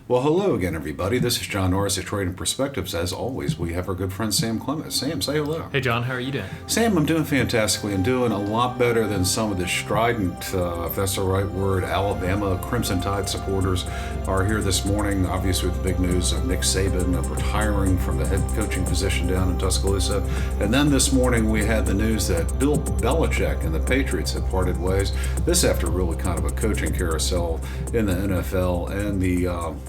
Well, hello again, everybody. This is John Norris at Trading Perspectives. As always, we have our good friend Sam Clements. Sam, say hello. Hey, John. How are you doing? Sam, I'm doing fantastically. I'm doing a lot better than some of the strident, if that's the right word, Alabama Crimson Tide supporters are here this morning, obviously with the big news of Nick Saban of retiring from the head coaching position down in Tuscaloosa. And then this morning we had the news that Bill Belichick and the Patriots had parted ways. This after really kind of a coaching carousel in the NFL and the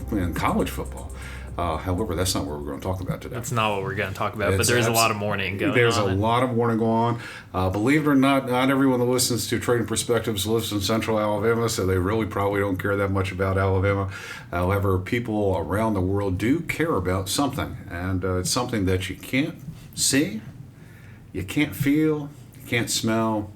in college football. However, that's not what we're going to talk about today. That's not what we're going to talk about, but there's a lot of mourning going on. There's a lot of mourning going on. Believe it or not everyone that listens to Trading Perspectives lives in central Alabama, so they really probably don't care that much about Alabama. However, people around the world do care about something, and it's something that you can't see, you can't feel, you can't smell,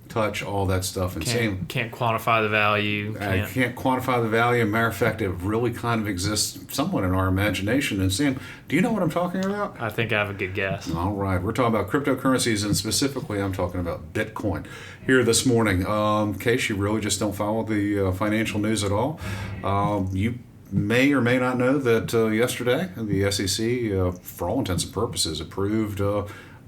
touch, all that stuff. And can't quantify the value. Can't quantify the value. Matter of fact, it really kind of exists somewhat in our imagination. And Sam, do you know what I'm talking about? I think I have a good guess. All right. We're talking about cryptocurrencies, and specifically I'm talking about Bitcoin here this morning. In case you really just don't follow the financial news at all, you may or may not know that yesterday the SEC, for all intents and purposes, approved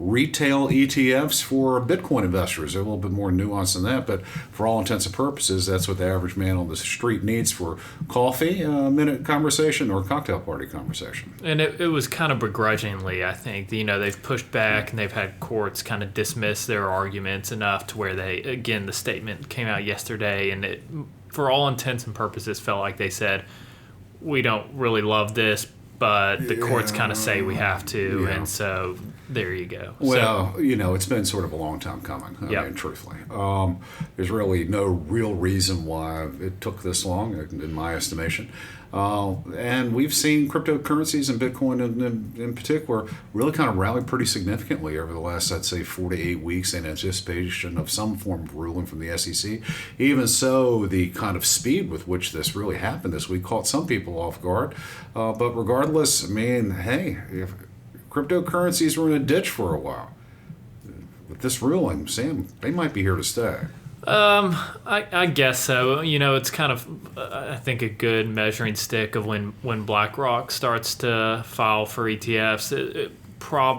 retail ETFs for Bitcoin investors. They're a little bit more nuanced than that, but for all intents and purposes, that's what the average man on the street needs for coffee, minute conversation, or cocktail party conversation. And it was kind of begrudgingly, I think. They've pushed back and they've had courts kind of dismiss their arguments enough to where the statement came out yesterday, and it, for all intents and purposes, felt like they said, we don't really love this, but the courts kind of say we have to, and so there you go. Well, it's been sort of a long time coming, I mean, truthfully. There's really no real reason why it took this long, in my estimation. And we've seen cryptocurrencies and Bitcoin in particular really kind of rally pretty significantly over the last, I'd say, 4 to 8 weeks in anticipation of some form of ruling from the SEC. Even so, the kind of speed with which this really happened this week caught some people off guard. But regardless, I mean, hey, if cryptocurrencies were in a ditch for a while, with this ruling, Sam, they might be here to stay. I guess so. It's kind of, I think, a good measuring stick of when BlackRock starts to file for ETFs.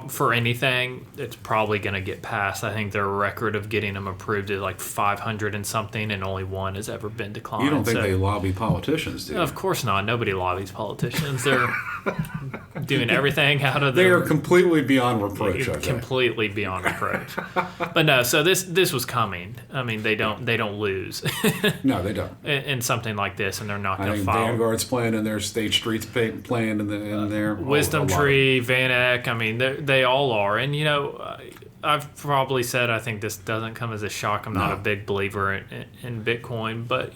For anything, it's probably going to get passed. I think their record of getting them approved is like 500 and something, and only one has ever been declined. You don't think they lobby politicians, do you? Of course not. Nobody lobbies politicians. They're doing everything out of their... They are completely beyond reproach, I think. Completely beyond reproach. But no, so this was coming. I mean, they don't lose. No, they don't. In something like this, and they're not going to file. Vanguard's playing in their State Street's playing in their... Wisdom Tree, Van Eck, I mean, they all are. And, I've probably said I think this doesn't come as a shock. I'm not a big believer in Bitcoin. But,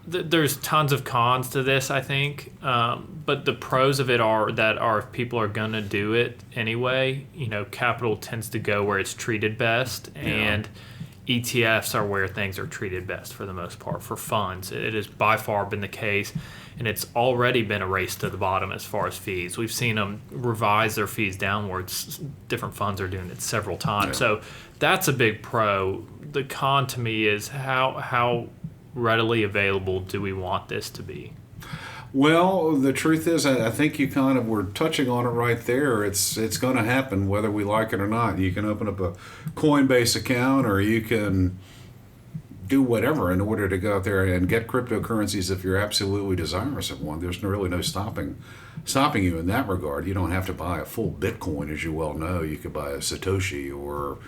there's tons of cons to this, I think. But the pros of it are that if people are going to do it anyway, capital tends to go where it's treated best. And ETFs are where things are treated best for the most part for funds. It has by far been the case, and it's already been a race to the bottom as far as fees. We've seen them revise their fees downwards. Different funds are doing it several times. Yeah. So that's a big pro. The con to me is how readily available do we want this to be? Well, the truth is, I think you kind of were touching on it right there. It's going to happen whether we like it or not. You can open up a Coinbase account, or you can do whatever in order to go out there and get cryptocurrencies if you're absolutely desirous of one. There's really no stopping you in that regard. You don't have to buy a full Bitcoin, as you well know. You could buy a Satoshi or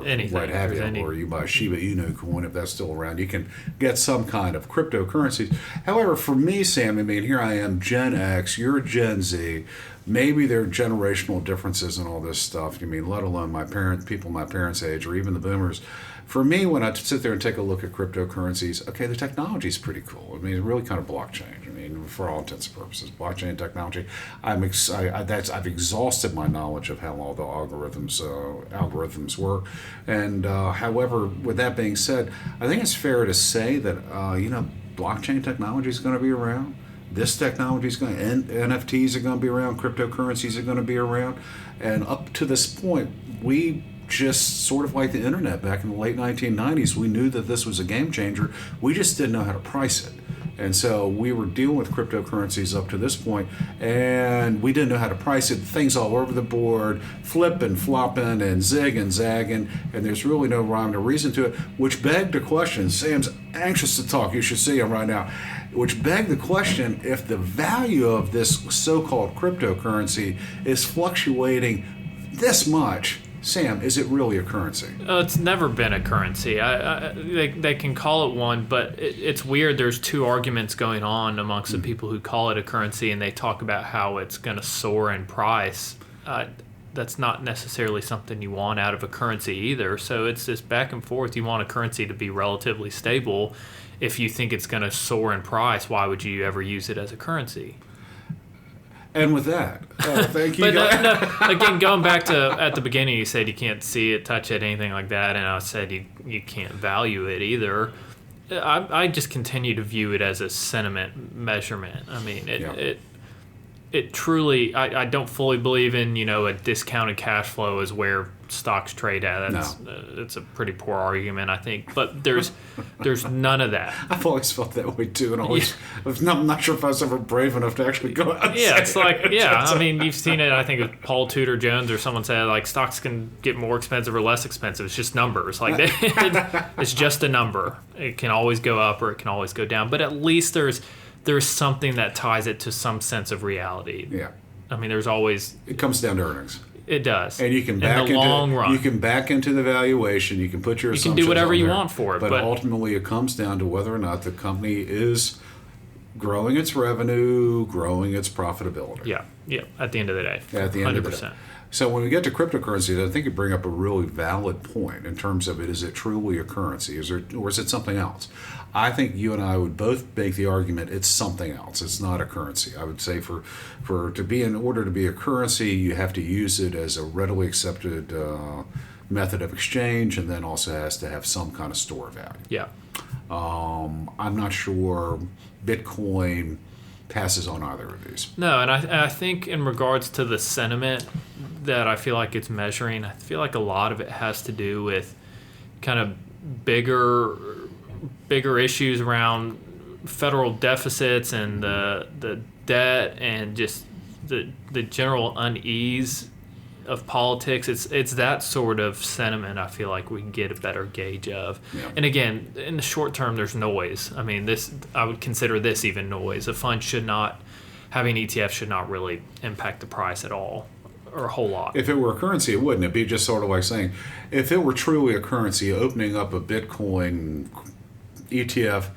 anything, what have you, or you buy Shiba Inu coin if that's still around. You can get some kind of cryptocurrencies. However, for me, Sam, I mean, here I am, Gen X, you're Gen Z. Maybe there are generational differences and all this stuff. I mean, let alone people my parents' age, or even the boomers. For me, when I sit there and take a look at cryptocurrencies, okay, the technology is pretty cool. I mean, it's really kind of blockchain. I mean, for all intents and purposes, blockchain technology. I've exhausted my knowledge of how all the algorithms work. And however, with that being said, I think it's fair to say that blockchain technology is going to be around. This technology is going to, NFTs are going to be around, cryptocurrencies are going to be around, and up to this point, we just sort of like the internet back in the late 1990s, we knew that this was a game changer. We just didn't know how to price it. And so we were dealing with cryptocurrencies up to this point, and we didn't know how to price it. Things all over the board, flipping, flopping, and zig and zagging, and there's really no rhyme or reason to it, which begged the question. Sam's anxious to talk. You should see him right now. Which begged the question, if the value of this so-called cryptocurrency is fluctuating this much, Sam, is it really a currency? It's never been a currency. They can call it one, but it's weird. There's two arguments going on amongst the people who call it a currency, and they talk about how it's going to soar in price. That's not necessarily something you want out of a currency either. So it's this back and forth. You want a currency to be relatively stable. If you think it's going to soar in price, why would you ever use it as a currency? And with that, thank you. But no, again, going back to at the beginning, you said you can't see it, touch it, anything like that, and I said you can't value it either. I just continue to view it as a sentiment measurement. I mean, it truly. I don't fully believe in a discounted cash flow is where stocks trade at. It's a pretty poor argument, I think. But there's none of that. I've always felt that way too, and I'm not sure if I was ever brave enough to actually go out. It's like I mean, you've seen it. I think with Paul Tudor Jones or someone said like stocks can get more expensive or less expensive. It's just numbers. Like it's just a number. It can always go up or it can always go down. But at least there's something that ties it to some sense of reality. Yeah. I mean, there's always. It comes down to earnings. It does. And you can back in the long run. You can back into the valuation. You can put your assumptions. You can do whatever you there, want for it. But ultimately, it comes down to whether or not the company is growing its revenue, growing its profitability. Yeah. At the end of the day. At the end 100%. of the day. So when we get to cryptocurrencies, I think you bring up a really valid point in terms of it. Is it truly a currency? Or is it something else? I think you and I would both make the argument it's something else. It's not a currency. I would say in order to be a currency, you have to use it as a readily accepted method of exchange, and then also has to have some kind of store value. Yeah. I'm not sure Bitcoin passes on either of these. No, and I think in regards to the sentiment that I feel like it's measuring, I feel like a lot of it has to do with kind of bigger issues around federal deficits and the debt and just the general unease of politics. It's that sort of sentiment I feel like we can get a better gauge of. Yeah. And again, in the short term, there's noise. I mean, I would consider this even noise. A fund having ETFs should not really impact the price at all or a whole lot. If it were a currency, it wouldn't. It'd be just sort of like saying, if it were truly a currency, opening up a Bitcoin ETF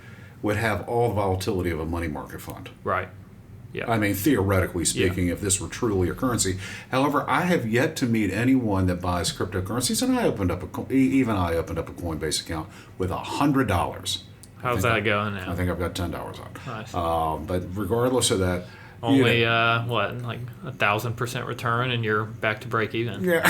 would have all the volatility of a money market fund. Right. Yeah. I mean, theoretically speaking, if this were truly a currency. However, I have yet to meet anyone that buys cryptocurrencies, and I opened up a Coinbase account with $100. How's that going now? I think I've got $10 on. Nice. But regardless of that, only like 1,000% return, and you're back to break even. Yeah.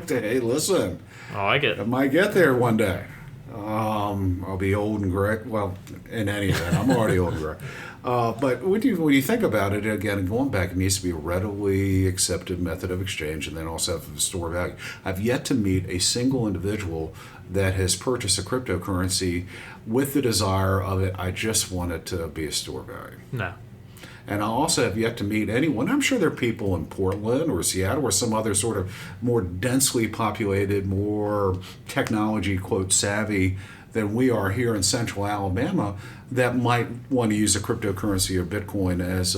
Hey, listen. I get it. I might get there one day. I'll be old and gray. Well, in any event, I'm already old and gray. But when you think about it, again, going back, it needs to be a readily accepted method of exchange, and then also have a store value. I've yet to meet a single individual that has purchased a cryptocurrency with the desire of it. I just want it to be a store value. No. And I also have yet to meet anyone. I'm sure there are people in Portland or Seattle or some other sort of more densely populated, more technology, quote, savvy than we are here in central Alabama that might want to use a cryptocurrency or Bitcoin as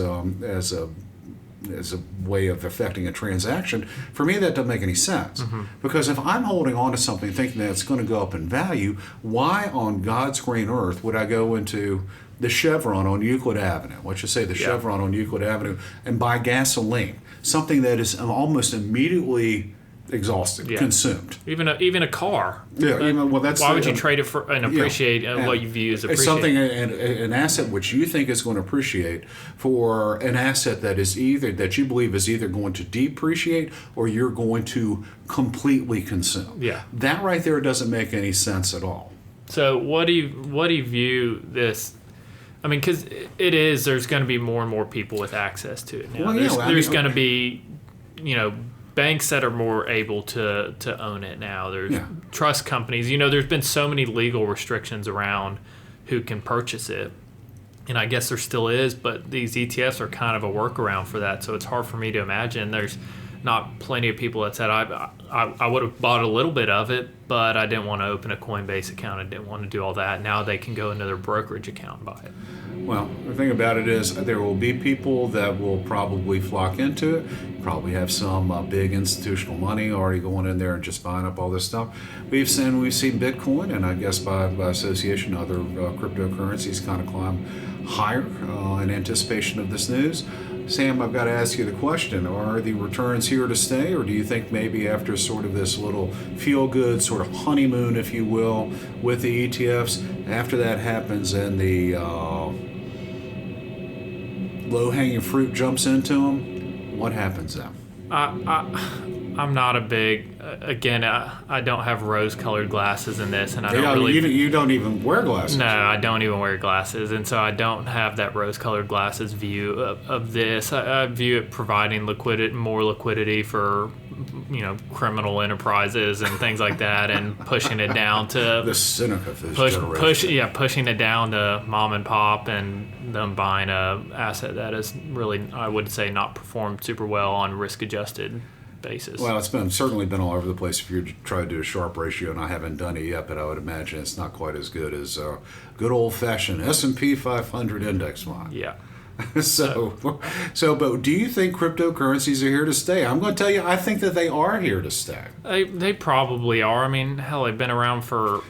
a way of affecting a transaction. For me, that doesn't make any sense. Mm-hmm. Because if I'm holding on to something thinking that it's going to go up in value, why on God's green earth would I go into the Chevron on Euclid Avenue, let's just say the Chevron on Euclid Avenue, and buy gasoline, something that is almost immediately exhausted, consumed. Even a car. Yeah, why would you trade it for and appreciate what you view as appreciate? Something, an asset which you think is going to appreciate for an asset that you believe is either going to depreciate or you're going to completely consume. Yeah, that right there doesn't make any sense at all. So what do you view this? I mean, because there's going to be more and more people with access to it now. Well, there's going to be, banks that are more able to own it now. There's trust companies. There's been so many legal restrictions around who can purchase it. And I guess there still is, but these ETFs are kind of a workaround for that. So it's hard for me to imagine there's not plenty of people that said, I would have bought a little bit of it, but I didn't want to open a Coinbase account. I didn't want to do all that. Now they can go into their brokerage account and buy it. Well, the thing about it is there will be people that will probably flock into it. Probably have some big institutional money already going in there and just buying up all this stuff. We've seen Bitcoin, and I guess by association, other cryptocurrencies kind of climb higher in anticipation of this news. Sam, I've got to ask you the question, are the returns here to stay, or do you think maybe after sort of this little feel-good sort of honeymoon, if you will, with the ETFs, after that happens and the low-hanging fruit jumps into them, what happens then? I'm not a big, again, I don't have rose-colored glasses in this, and I don't really... You don't even wear glasses. No, I don't even wear glasses, and so I don't have that rose-colored glasses view of this. I view it providing more liquidity for, criminal enterprises and things like that, and pushing it down to... The cynic of this generation. Pushing it down to mom and pop and them buying a asset that is really, I would say, not performed super well on risk-adjusted basis. Well, it's certainly been all over the place if you try to do a Sharpe ratio, and I haven't done it yet, but I would imagine it's not quite as good as good old-fashioned S&P 500 index fund. Yeah. But do you think cryptocurrencies are here to stay? I'm going to tell you, I think that they are here to stay. They probably are. I mean, hell, they've been around for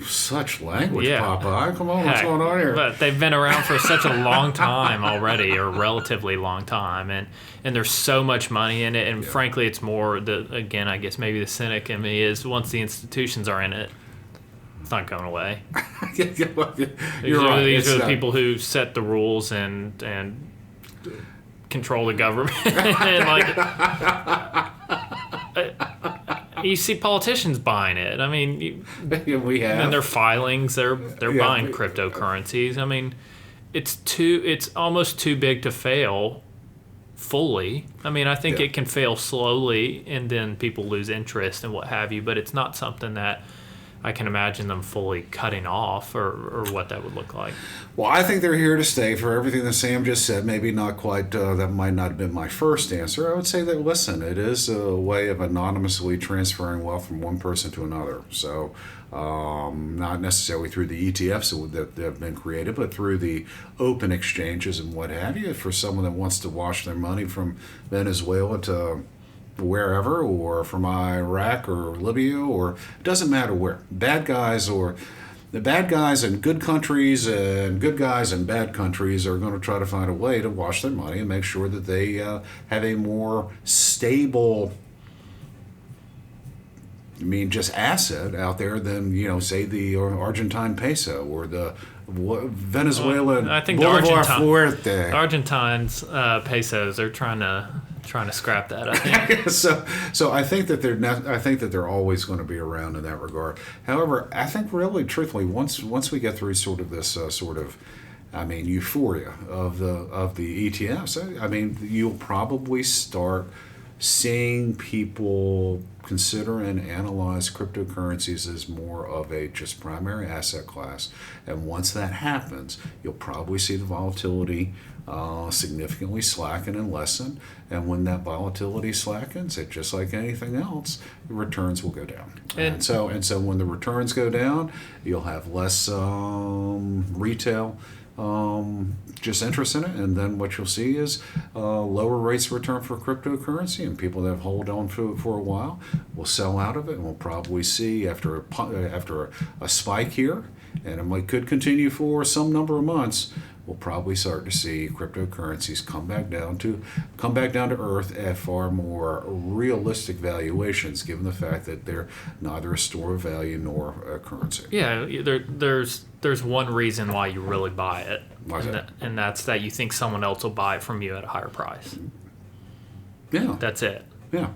such language, Popeye. Come on, what's going on here? But they've been around for such a long time already, or relatively long time, and there's so much money in it. And frankly, it's more again, I guess maybe the cynic in me is once the institutions are in it, it's not going away. You're right. These are the people who set the rules and control the government. And you see politicians buying it. I mean, we have. And their filings, they're buying cryptocurrencies. I mean, it's almost too big to fail fully. I mean, I think it can fail slowly, and then people lose interest and what have you. But it's not something that I can imagine them fully cutting off or what that would look like. Well, I think they're here to stay for everything that Sam just said. Maybe not quite, that might not have been my first answer. I would say that, listen, it is a way of anonymously transferring wealth from one person to another. So not necessarily through the ETFs that have been created, but through the open exchanges and what have you. For someone that wants to wash their money from Venezuela to wherever, or from Iraq or Libya, or it doesn't matter where. Bad guys or the bad guys in good countries and good guys in bad countries are going to try to find a way to wash their money and make sure that they have a more stable, just asset out there than, say the Argentine peso or the Venezuelan I think Bolivar the Fuerte. Argentines pesos are trying to scrap that, I think. so I think that they're always going to be around in that regard. However, I think really truthfully once we get through sort of this euphoria of the ETFs, you'll probably start seeing people consider and analyze cryptocurrencies as more of a just primary asset class. And once that happens, you'll probably see the volatility significantly slacken and lessen. And when that volatility slackens, it just like anything else, the returns will go down. And so when the returns go down, you'll have less retail just interest in it, and then what you'll see is lower rates of return for cryptocurrency, and people that have held on to it for a while will sell out of it, and we'll probably see after a spike here, and it could continue for some number of months. We'll probably start to see cryptocurrencies come back down to earth at far more realistic valuations, given the fact that they're neither a store of value nor a currency. Yeah, there's one reason why you really buy it, and that's that you think someone else will buy it from you at a higher price. Yeah, that's it. Yeah.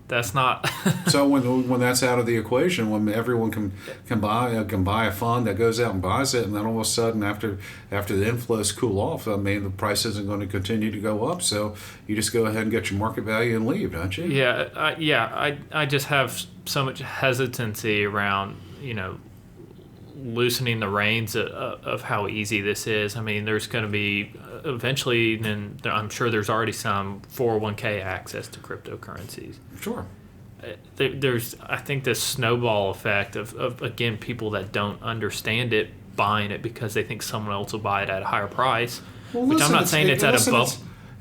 That's not. So when that's out of the equation, when everyone can buy a fund that goes out and buys it, and then all of a sudden after the inflows cool off, the price isn't going to continue to go up. So you just go ahead and get your market value and leave, don't you? Yeah. I just have so much hesitancy around loosening the reins of how easy this is. I mean, there's going to be eventually, and I'm sure there's already some 401k access to cryptocurrencies. Sure. There's, I think, this snowball effect of again, people that don't understand it buying it because they think someone else will buy it at a higher price. Well, which listen, I'm not saying it's at a bubble.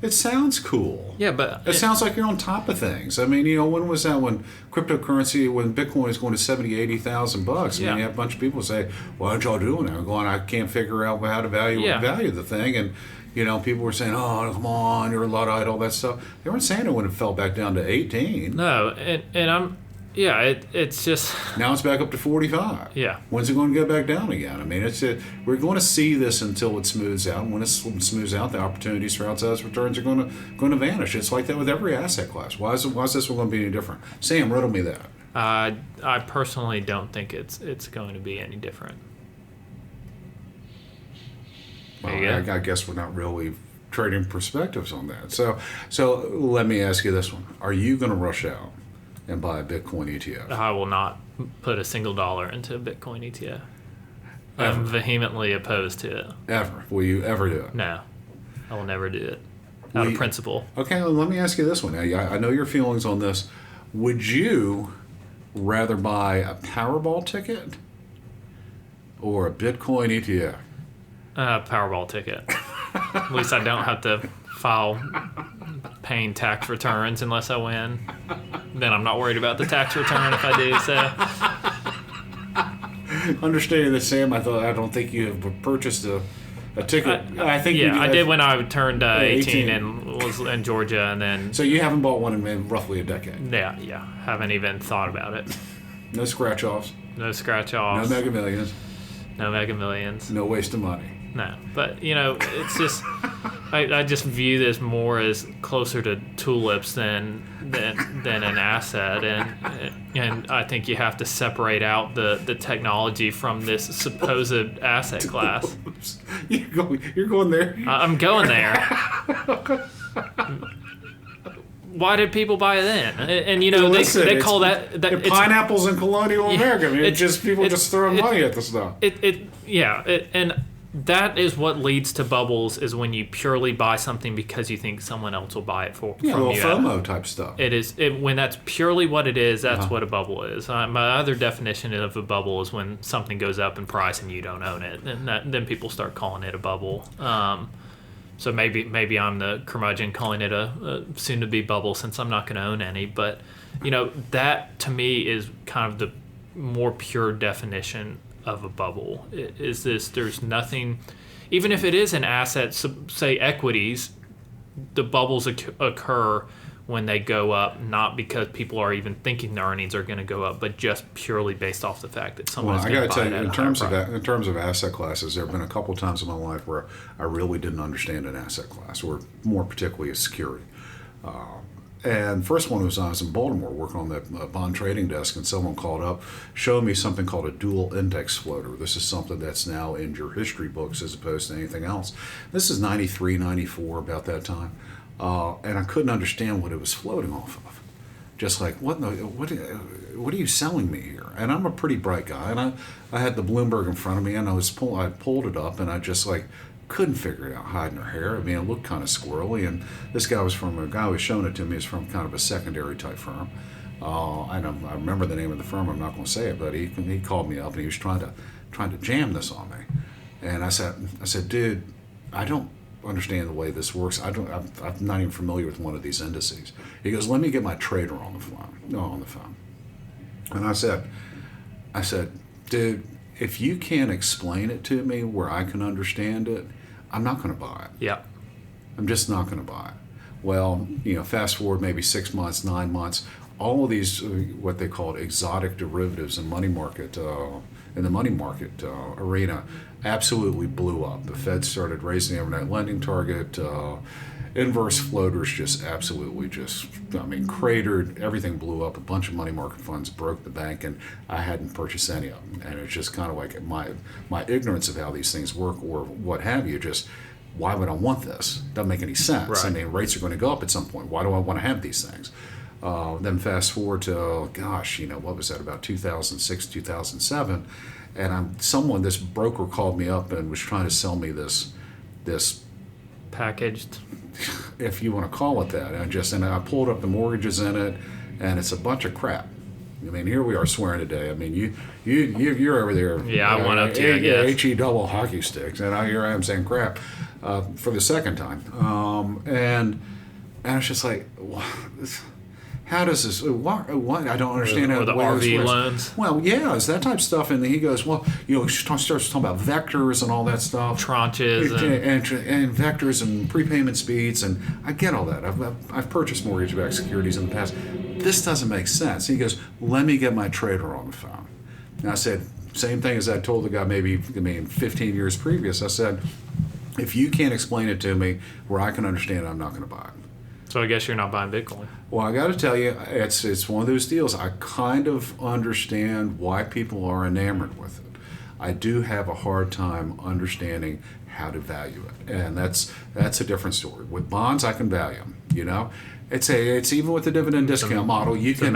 It sounds cool. Yeah, but it sounds like you're on top of things. I mean, when was that? When cryptocurrency, when Bitcoin is going to $70,000-$80,000 bucks. I mean, you have a bunch of people say, "Why aren't y'all doing it?" I'm going, I can't figure out how to value the thing. And people were saying, "Oh, come on, you're a Luddite," all that stuff. They weren't saying it when it fell back down to 18. No, and I'm. Yeah, it's just... Now it's back up to 45. Yeah. When's it going to get back down again? I mean, we're going to see this until it smooths out. And when it smooths out, the opportunities for outsized returns are going to vanish. It's like that with every asset class. Why is this one going to be any different? Sam, riddle me that. I personally don't think it's going to be any different. Well, I guess we're not really trading perspectives on that. So let me ask you this one. Are you going to rush out and buy a Bitcoin ETF? I will not put a single dollar into a Bitcoin ETF. I'm vehemently opposed to it. Ever? Will you ever do it? No, I will never do it. Out of principle. Okay, well, let me ask you this one. Now, I know your feelings on this. Would you rather buy a Powerball ticket or a Bitcoin ETF? Powerball ticket. At least I don't have to file paying tax returns unless I win. Then I'm not worried about the tax return if I do so. Understanding that, Sam, I don't think you have purchased a ticket. I did when I turned 18 and was in Georgia, and then. So you haven't bought one in roughly a decade. Yeah, haven't even thought about it. No scratch offs. No scratch offs. No Mega Millions. No Mega Millions. No waste of money. No, but it's just I just view this more as closer to tulips than an asset, and I think you have to separate out the technology from this supposed asset class. You're going there. I'm going there. Why did people buy it then? And they call that pineapples in colonial America. I mean, people just throwing money at the stuff. And that is what leads to bubbles, is when you purely buy something because you think someone else will buy it from you. FOMO type stuff. It is when that's purely what it is. That's what a bubble is. My other definition of a bubble is when something goes up in price and you don't own it, and then people start calling it a bubble. So maybe I'm the curmudgeon calling it a soon-to-be bubble, since I'm not going to own any. But that to me is kind of the more pure definition of a bubble. Is this? There's nothing, even if it is an asset, say equities, the bubbles occur when they go up, not because people are even thinking their earnings are going to go up, but just purely based off the fact that someone's going to buy it. I got to tell you, in terms of asset classes, there have been a couple of times in my life where I really didn't understand an asset class, or more particularly a security. And first one was I was in Baltimore working on that bond trading desk, and someone called up, showed me something called a dual index floater. This is something that's now in your history books as opposed to anything else. This is 93, 94, about that time. And I couldn't understand what it was floating off of. Just like, what are you selling me here? And I'm a pretty bright guy, and I had the Bloomberg in front of me, and I pulled it up, and I just couldn't figure it out, hiding her hair. I mean, it looked kind of squirrely, and this guy was from, a guy who was showing it to me is from kind of a secondary type firm. I remember the name of the firm, I'm not going to say it, but he called me up, and he was trying to jam this on me. And I said, dude, I don't understand the way this works. I'm not even familiar with one of these indices. He goes, let me get my trader on the phone. And I said, dude, if you can't explain it to me where I can understand it, I'm not going to buy it. Yeah. I'm just not going to buy it. Well, fast forward maybe 6 months, 9 months, all of these, what they called exotic derivatives in money market, in the money market arena, absolutely blew up. The Fed started raising the overnight lending target. Inverse floaters just absolutely cratered. Everything blew up. A bunch of money market funds broke the bank, and I hadn't purchased any of them. And it's just kind of like my ignorance of how these things work, or what have you, just why would I want this? Doesn't make any sense. Right. I mean, rates are going to go up at some point. Why do I want to have these things? Then fast forward to, what was that, about 2006, 2007, and this broker called me up and was trying to sell me this Packaged. if you want to call it that. And I pulled up the mortgages in it, and it's a bunch of crap. I mean, here we are swearing today. I mean, you're over there. Yeah, I went up to you, I guess. HE double hockey sticks, and here I am saying crap for the second time. And it's just like, how does this? What? I don't understand Or the way this RV works. loans. Well, yeah, it's that type of stuff. And then he goes, well, starts talking about vectors and all that stuff. Tranches And vectors and prepayment speeds, and I get all that. I've purchased mortgage-backed securities in the past. This doesn't make sense. He goes, let me get my trader on the phone. And I said, same thing as I told the guy 15 years previous. I said, if you can't explain it to me where I can understand it, I'm not going to buy it. So I guess you're not buying Bitcoin. Well, I got to tell you, it's one of those deals. I kind of understand why people are enamored with it. I do have a hard time understanding how to value it, and that's a different story. With bonds, I can value them. It's even with the dividend discount model, you can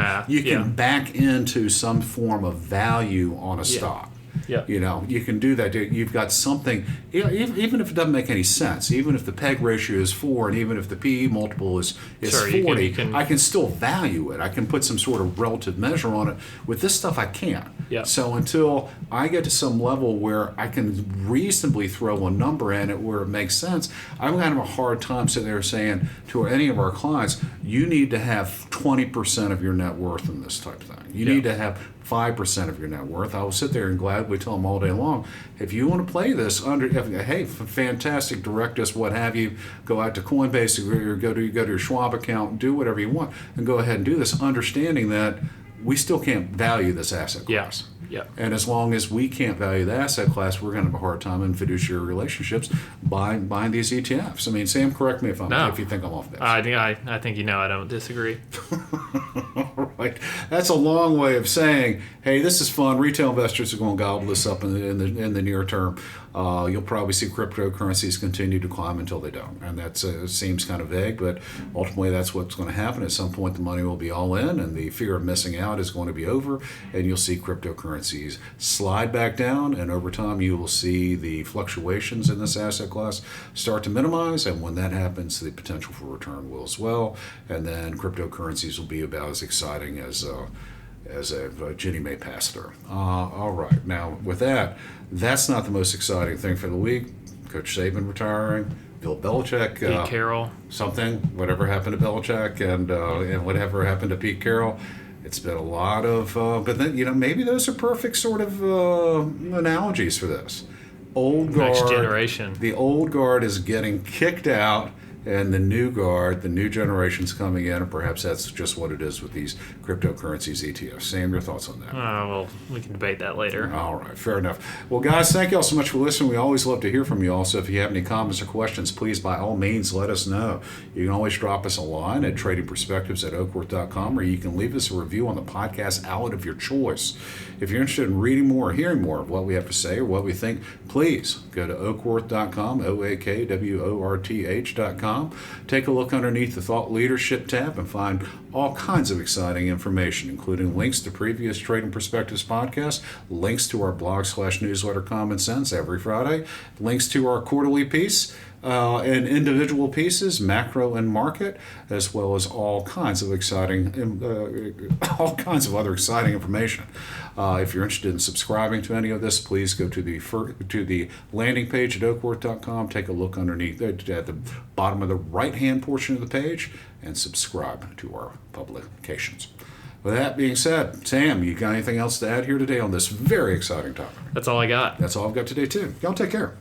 back into some form of value on a stock. Yeah. You can do that. You've got something, even if it doesn't make any sense, even if the PEG ratio is 4, and even if the PE multiple is Sure, 40, I can still value it. I can put some sort of relative measure on it. With this stuff, I can't. Yeah. So until I get to some level where I can reasonably throw a number in it where it makes sense, I'm going to have a hard time sitting there saying to any of our clients, you need to have 20% of your net worth in this type of thing. You need to have 5% of your net worth. I will sit there and gladly tell them all day long, if you want to play this hey, fantastic, direct us, what have you, go out to Coinbase or go to your Schwab account, do whatever you want, and go ahead and do this, understanding that we still can't value this asset class. Yeah. And as long as we can't value the asset class, we're going to have a hard time in fiduciary relationships buying these ETFs. I mean, Sam, correct me if you think I'm off base. I think I don't disagree. All right. That's a long way of saying, hey, this is fun. Retail investors are going to gobble this up in the near term. You'll probably see cryptocurrencies continue to climb until they don't. And that seems kind of vague, but ultimately that's what's going to happen. At some point, the money will be all in, and the fear of missing out is going to be over, and you'll see cryptocurrencies slide back down, and over time you will see the fluctuations in this asset class start to minimize, and when that happens, the potential for return will as well, and then cryptocurrencies will be about as exciting as a Ginny Mae pass through. All right. Now, with that, that's not the most exciting thing for the week. Coach Saban retiring, Bill Belichick. Pete Carroll. Whatever happened to Belichick and whatever happened to Pete Carroll. It's been a lot of, but then, maybe those are perfect sort of analogies for this. Old guard. Next generation. The old guard is getting kicked out, and the new guard, the new generation's coming in, and perhaps that's just what it is with these cryptocurrencies ETFs. Sam, your thoughts on that? Well, we can debate that later. All right, fair enough. Well, guys, thank you all so much for listening. We always love to hear from you all. So if you have any comments or questions, please, by all means, let us know. You can always drop us a line at tradingperspectives@oakworth.com, or you can leave us a review on the podcast outlet of your choice. If you're interested in reading more or hearing more of what we have to say or what we think, please go to oakworth.com, OAKWORTH.com. Take a look underneath the Thought Leadership tab and find all kinds of exciting information, including links to previous Trading Perspectives podcasts, links to our blog/newsletter Common Sense every Friday, links to our quarterly piece, and individual pieces, macro and market, as well as all kinds of other exciting information. If you're interested in subscribing to any of this, please go to the landing page at oakworth.com. Take a look underneath at the bottom of the right-hand portion of the page and subscribe to our publications. With that being said, Sam, you got anything else to add here today on this very exciting topic? That's all I got. That's all I've got today, too. Y'all take care.